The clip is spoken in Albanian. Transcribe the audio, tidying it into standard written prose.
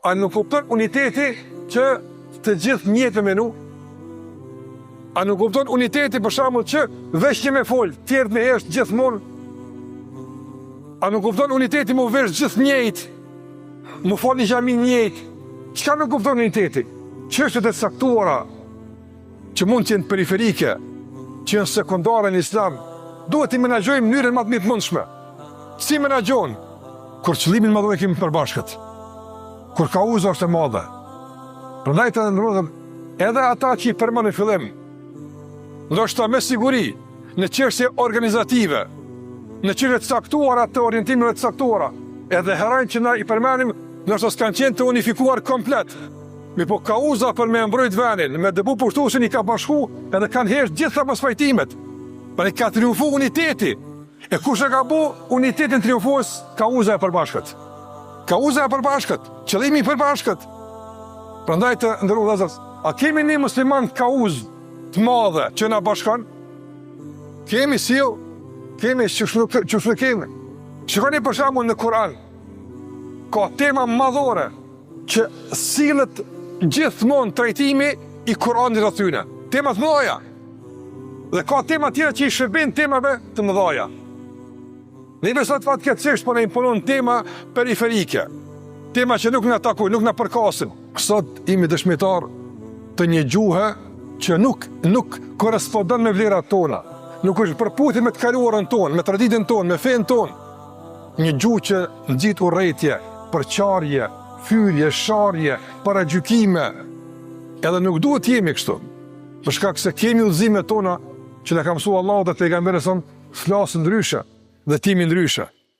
A nuk kupton uniteti që të gjithë njëtë me menu? A nuk kupton uniteti për shembull që veç një me fol, tjerët me hesht gjithmonë? A nuk kupton uniteti mu vesh gjithë njëjtë, mu fal një xhami njëjtë? Çka nuk kupton uniteti? Çështjet e caktuara që mund të jenë periferike, që janë sekondare në Islam, duhet i menaxhojmë në mënyrën më të mirë të mundshme. Si menaxhon? Kur qëllimin madhore kemi përbashkët, kur kauza është e madhe. Prandaj të ndrodhem edhe ata që i përmend në fillim, ndoshta me siguri, në çështje organizative, në çështje të caktuara të orientimeve të caktuara, edhe herën që na i përmendim, ndoshta s'kan qenë të unifikuar komplet. Mi po kauza për me mbrojt vendin, me dëbu pushtuesin i ka bashku, edhe kanë hesht gjitha mosfajtimet. Për i ka triumfu uniteti. E kush e ka bu unitetin triumfues? Kauza e përbashkët. Kauza e përbashkët, qëllimi i përbashkët. Prandaj të ndërru vëllezër, a kemi një musliman kauzë të madhe që na bashkan? Kemi sill, kemi që kemi. Shikoni për shembull në Kur'an, ka tema madhore që sillet gjithmonë trajtimi i Kur'anit atyne. Tema të mëdha. Dhe ka tema tjera që i shërbejnë temave të mëdha. Ne besot fatkeqësisht po na imponon tema periferike. Tema që nuk na takojnë, nuk na përkasin. Sot jemi dëshmitar të një gjuhe që nuk korespondon me vlerat tona. Nuk është përputhje me të kaluarën tonë, me traditën tonë, me fen tonë. Një gjuhë që nxit urrëtie, përçarje, fyrje, sharje, paragjykime. Edhe nuk duhet të jemi kështu. Për shkak se kemi udhëzimet tona që na ka mësuar Allahu dhe pejgamberi son, flasin ndryshe dhe timi ndryshe.